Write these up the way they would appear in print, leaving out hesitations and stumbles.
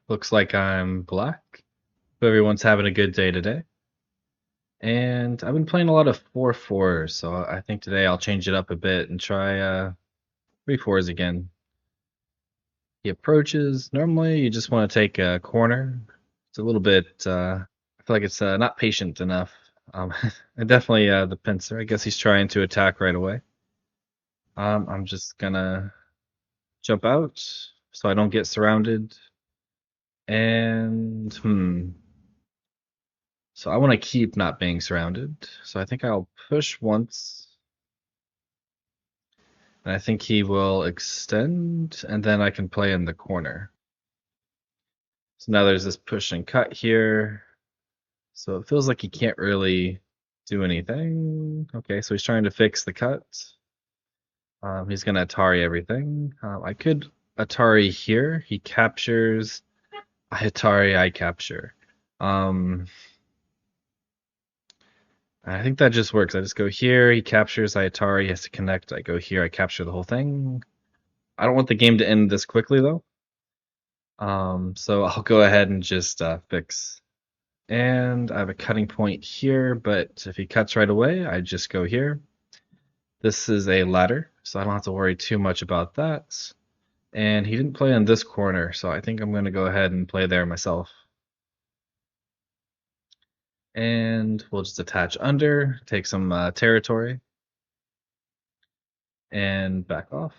Looks like I'm black. Hope everyone's having a good day today. And I've been playing a lot of 4-4s, so I think today I'll change it up a bit and try 3-4s again. He approaches. Normally, you just want to take a corner. It's a little bit, I feel like it's not patient enough. And definitely the pincer. I guess he's trying to attack right away. I'm just gonna jump out so I don't get surrounded. And, So I want to keep not being surrounded. So I think I'll push once. And I think he will extend, and then I can play in the corner. So now there's this push and cut here. So it feels like he can't really do anything. Okay, so he's trying to fix the cut. He's going to Atari everything. I could Atari here. He captures. I Atari, I capture. I think that just works. I just go here, he captures, I Atari, he has to connect, I go here, I capture the whole thing. I don't want the game to end this quickly though. So I'll go ahead and just fix. And I have a cutting point here, but if he cuts right away, I just go here. This is a ladder, so I don't have to worry too much about that. And he didn't play in this corner, so I think I'm going to go ahead and play there myself. And we'll just attach under, take some territory, and back off,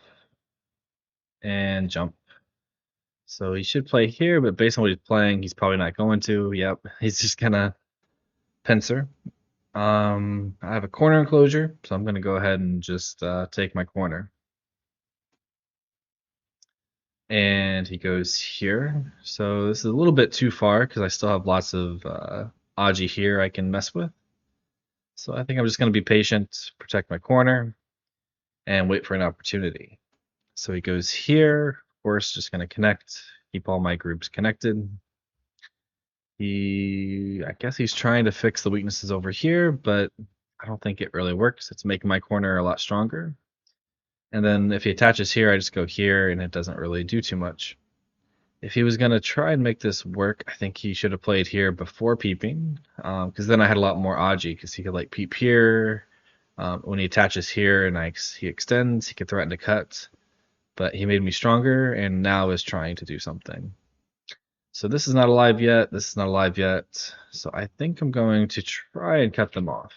and jump. So he should play here, but based on what he's playing, he's probably not going to. Yep, he's just gonna pincer. I have a corner enclosure, so I'm gonna go ahead and just take my corner. And he goes here. So this is a little bit too far because I still have lots of Aji here I can mess with. So I think I'm just gonna be patient, protect my corner, and wait for an opportunity. So he goes here. Of course, just gonna connect, keep all my groups connected. I guess he's trying to fix the weaknesses over here, but I don't think it really works. It's making my corner a lot stronger. And then if he attaches here, I just go here, and it doesn't really do too much. If he was going to try and make this work, I think he should have played here before peeping, because then I had a lot more Aji, because he could like peep here. When he attaches here and he extends, he could threaten to cut. But he made me stronger, and now is trying to do something. So this is not alive yet. This is not alive yet. So I think I'm going to try and cut them off.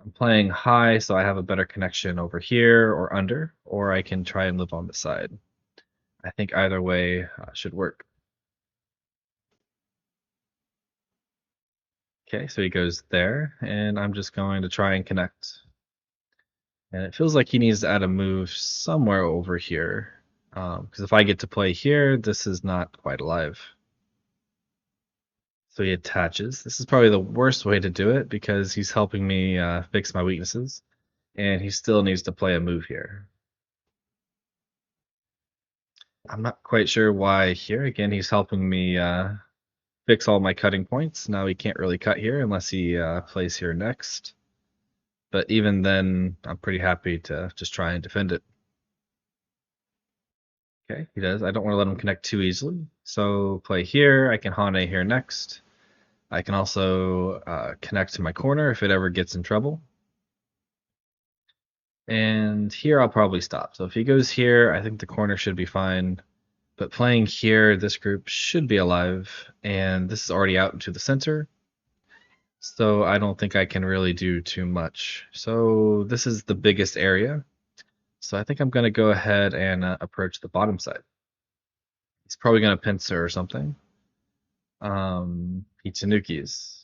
I'm playing high, so I have a better connection over here or under, or I can try and live on the side. I think either way should work. Okay, so he goes there, and I'm just going to try and connect. And it feels like he needs to add a move somewhere over here, because if I get to play here, this is not quite alive. So he attaches. This is probably the worst way to do it because he's helping me fix my weaknesses, and he still needs to play a move here. I'm not quite sure why here. Again, he's helping me fix all my cutting points. Now he can't really cut here unless he plays here next. But even then, I'm pretty happy to just try and defend it. Okay, he does. I don't want to let him connect too easily. So play here. I can Hane here next. I can also connect to my corner if it ever gets in trouble. And here I'll probably stop. So if he goes here, I think the corner should be fine. But playing here, this group should be alive. And this is already out into the center. So I don't think I can really do too much. So this is the biggest area. So I think I'm going to go ahead and approach the bottom side. He's probably going to pincer or something. He tanukis.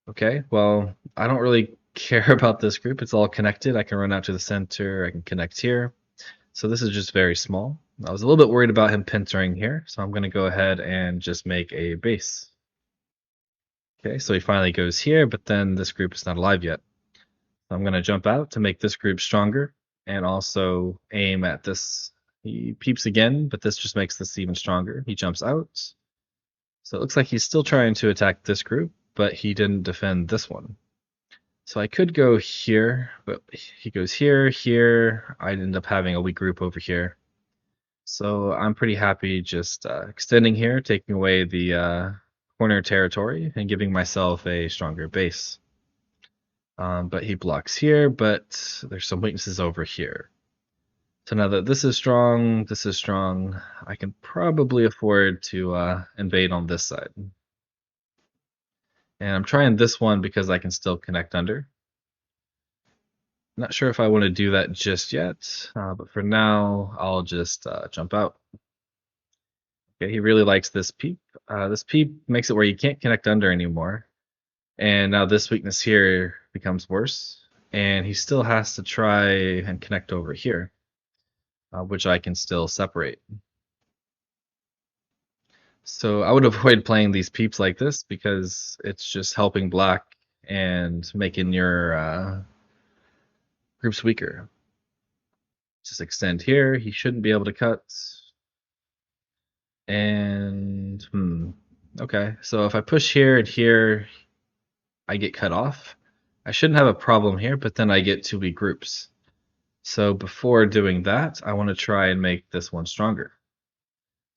Okay, well, I don't really care about this group. It's all connected. I can run out to the center. I can connect here. So this is just very small. I was a little bit worried about him pincering here, so I'm going to go ahead and just make a base. Okay, so he finally goes here, but then this group is not alive yet. So I'm going to jump out to make this group stronger and also aim at this. He peeps again, but this just makes this even stronger. He jumps out. So it looks like he's still trying to attack this group, but he didn't defend this one. So I could go here, but he goes here, here. I'd end up having a weak group over here. So I'm pretty happy just extending here, taking away the corner territory and giving myself a stronger base. But he blocks here, but there's some weaknesses over here. So now that this is strong, I can probably afford to invade on this side. And I'm trying this one because I can still connect under. Not sure if I want to do that just yet, but for now, I'll just jump out. Okay, he really likes this peep. This peep makes it where you can't connect under anymore. And now this weakness here becomes worse. And he still has to try and connect over here, which I can still separate. So I would avoid playing these peeps like this because it's just helping black and making your groups weaker. Just extend here. He shouldn't be able to cut. And okay. So if I push here and here, I get cut off. I shouldn't have a problem here, but then I get two weak groups. So before doing that, I want to try and make this one stronger.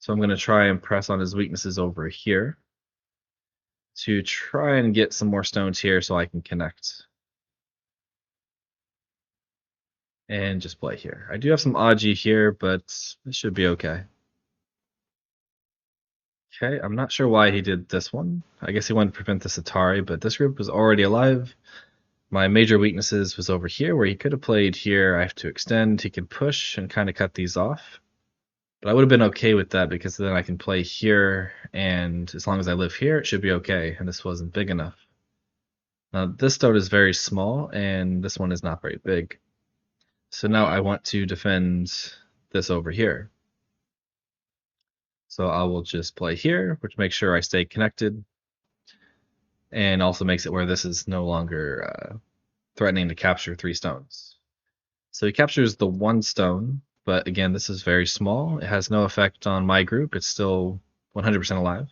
So I'm going to try and press on his weaknesses over here to try and get some more stones here so I can connect. And just play here. I do have some Aji here, but this should be okay. Okay, I'm not sure why he did this one. I guess he wanted to prevent this Atari, but this group was already alive. My major weaknesses was over here, where he could have played here. I have to extend. He can push and kind of cut these off. But I would have been okay with that because then I can play here, and as long as I live here, it should be okay. And this wasn't big enough. Now, this stone is very small, and this one is not very big. So now I want to defend this over here. So I will just play here, which makes sure I stay connected, and also makes it where this is no longer threatening to capture 3 stones. So he captures the 1 stone, but again, this is very small. It has no effect on my group. It's still 100% alive.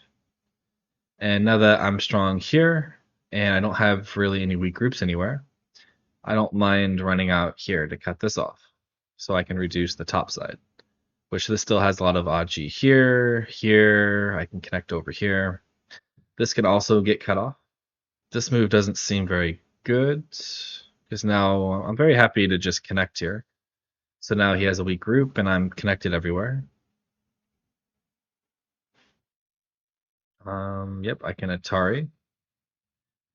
And now that I'm strong here, and I don't have really any weak groups anywhere, I don't mind running out here to cut this off, so I can reduce the top side, which this still has a lot of Aji here, here, I can connect over here. This can also get cut off. This move doesn't seem very good, because now I'm very happy to just connect here. So now he has a weak group, and I'm connected everywhere. Yep, I can Atari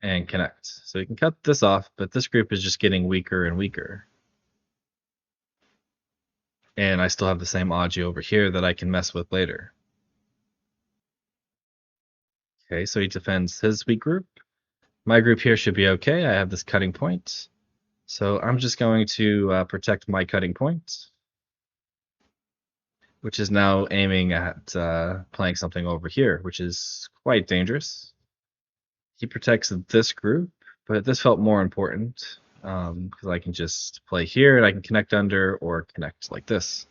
and connect. So you can cut this off, but this group is just getting weaker and weaker. And I still have the same Aji over here that I can mess with later. Okay, so he defends his weak group. My group here should be okay. I have this cutting point. So I'm just going to protect my cutting point, which is now aiming at playing something over here, which is quite dangerous. He protects this group, but this felt more important because I can just play here and I can connect under or connect like this.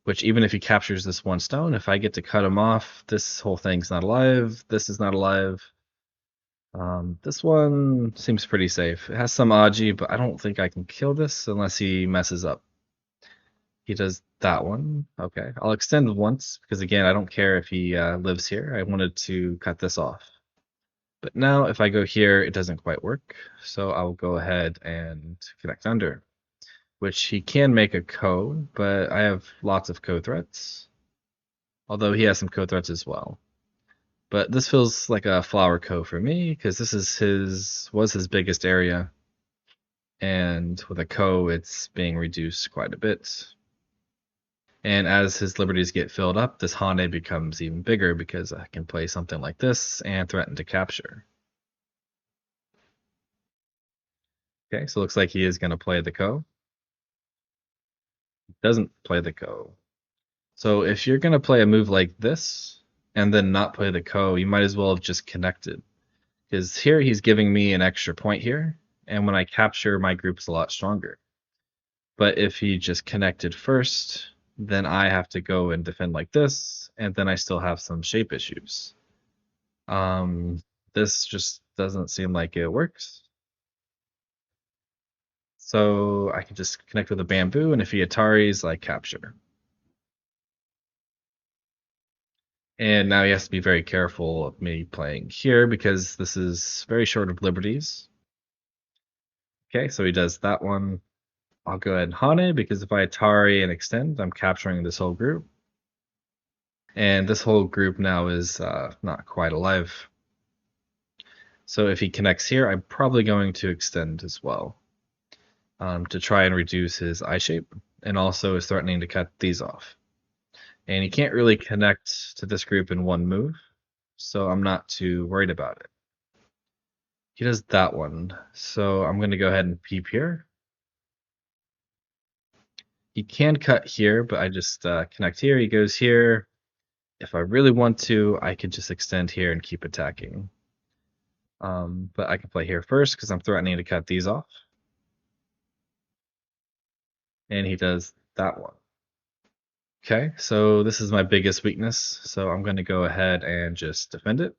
Which even if he captures this 1 stone, if I get to cut him off, this whole thing's not alive. This is not alive. This one seems pretty safe. It has some Aji, but I don't think I can kill this unless he messes up. He does that one. Okay, I'll extend once because again, I don't care if he lives here. I wanted to cut this off. But now if I go here, it doesn't quite work. So I'll go ahead and connect under, which he can make a Ko, but I have lots of Ko threats. Although he has some Ko threats as well. But this feels like a flower Ko for me because this is was his biggest area. And with a Ko, it's being reduced quite a bit. And as his liberties get filled up, this Hane becomes even bigger because I can play something like this and threaten to capture. Okay, so it looks like he is going to play the Ko. Doesn't play the Ko. So if you're going to play a move like this and then not play the Ko, you might as well have just connected. Because here he's giving me an extra point here, and when I capture, my group's a lot stronger. But if he just connected first, then I have to go and defend like this, and then I still have some shape issues. This just doesn't seem like it works. So I can just connect with a bamboo, and if he Ataris, I capture. And now he has to be very careful of me playing here because this is very short of liberties. Okay, so he does that one. I'll go ahead and Hane because if I Atari and extend, I'm capturing this whole group. And this whole group now is not quite alive. So if he connects here, I'm probably going to extend as well to try and reduce his eye shape, and also is threatening to cut these off. And he can't really connect to this group in one move, so I'm not too worried about it. He does that one, so I'm going to go ahead and peep here. He can cut here, but I just connect here. He goes here. If I really want to, I could just extend here and keep attacking. But I can play here first because I'm threatening to cut these off. And he does that one. Okay, so this is my biggest weakness, so I'm going to go ahead and just defend it.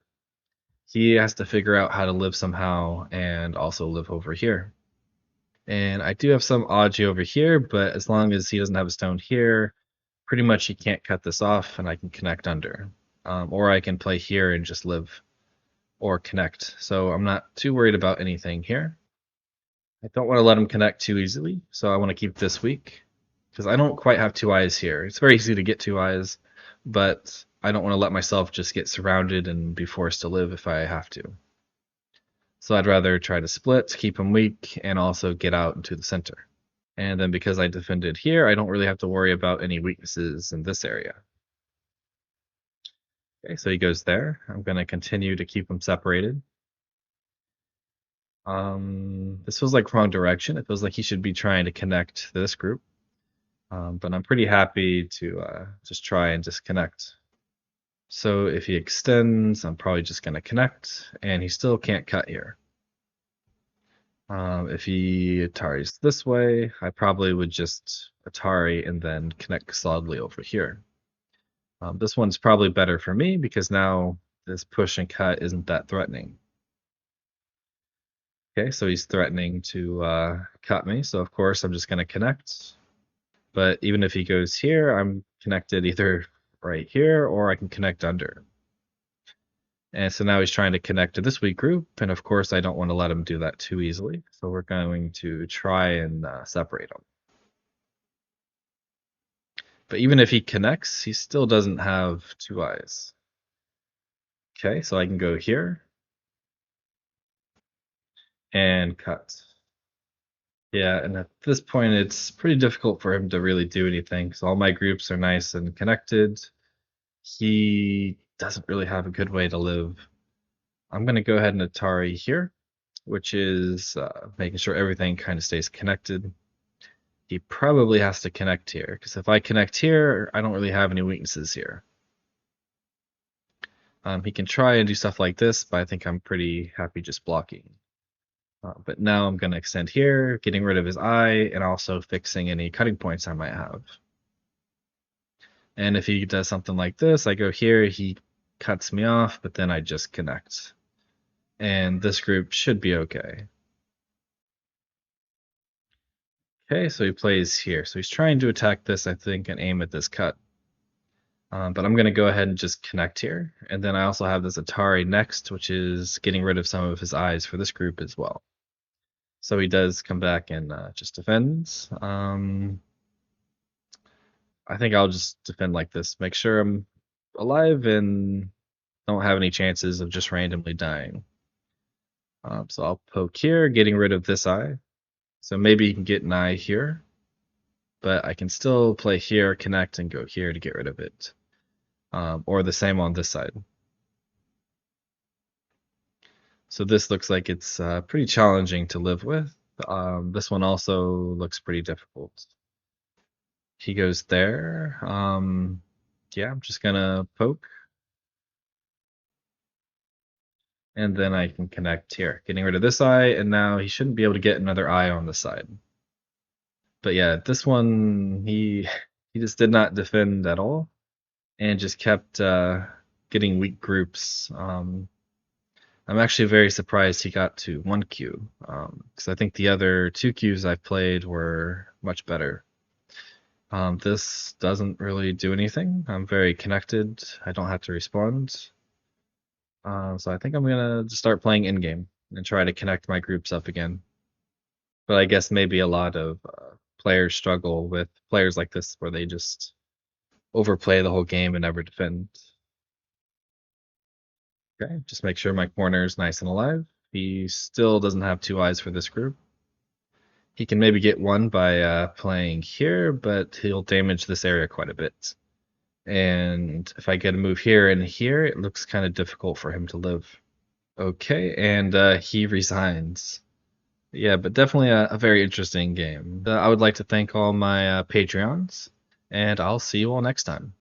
He has to figure out how to live somehow and also live over here. And I do have some Aji over here, but as long as he doesn't have a stone here, pretty much he can't cut this off and I can connect under. Or I can play here and just live or connect. So I'm not too worried about anything here. I don't want to let him connect too easily, so I want to keep this weak because I don't quite have two eyes here. It's very easy to get two eyes, but I don't want to let myself just get surrounded and be forced to live if I have to. So I'd rather try to split, keep him weak, and also get out into the center. And then because I defended here, I don't really have to worry about any weaknesses in this area. Okay, so he goes there. I'm going to continue to keep him separated. This feels like wrong direction. It feels like he should be trying to connect this group. But I'm pretty happy to just try and disconnect. So if he extends, I'm probably just going to connect, and he still can't cut here. If he Ataris this way, I probably would just Atari and then connect solidly over here. This one's probably better for me because now this push and cut isn't that threatening. Okay, so he's threatening to cut me, so of course I'm just going to connect. But even if he goes here, I'm connected either right here or I can connect under. And so now he's trying to connect to this weak group, and of course I don't want to let him do that too easily. So we're going to try and separate him. But even if he connects, he still doesn't have two eyes. Okay, so I can go here and cut. Yeah, and at this point it's pretty difficult for him to really do anything because all my groups are nice and connected. He doesn't really have a good way to live. I'm going to go ahead and Atari here, which is making sure everything kind of stays connected. He probably has to connect here, because if I connect here, I don't really have any weaknesses here. He can try and do stuff like this, but I think I'm pretty happy just blocking. But now I'm going to extend here, getting rid of his eye, and also fixing any cutting points I might have. And if he does something like this, I go here, he cuts me off, but then I just connect. And this group should be okay. Okay, so he plays here. So he's trying to attack this, I think, and aim at this cut. But I'm going to go ahead and just connect here. And then I also have this Atari next, which is getting rid of some of his eyes for this group as well. So he does come back and just defends. I think I'll just defend like this. Make sure I'm alive and don't have any chances of just randomly dying. So I'll poke here, getting rid of this eye. So maybe he can get an eye here. But I can still play here, connect, and go here to get rid of it. Or the same on this side. So this looks like it's pretty challenging to live with. This one also looks pretty difficult. He goes there. Yeah, I'm just gonna poke. And then I can connect here, getting rid of this eye, and now he shouldn't be able to get another eye on the side. But yeah, this one, he just did not defend at all, and just kept getting weak groups. I'm actually very surprised he got to 1Q, because I think the other 2Qs I've played were much better. This doesn't really do anything. I'm very connected. I don't have to respond. So I think I'm gonna start playing in game and try to connect my groups up again. But I guess maybe a lot of players struggle with players like this where they just overplay the whole game and never defend. Okay, just make sure my corner is nice and alive. He still doesn't have two eyes for this group. He can maybe get one by playing here, but he'll damage this area quite a bit. And if I get a move here and here, it looks kind of difficult for him to live. Okay, and he resigns. Yeah, but definitely a very interesting game. I would like to thank all my Patreons, and I'll see you all next time.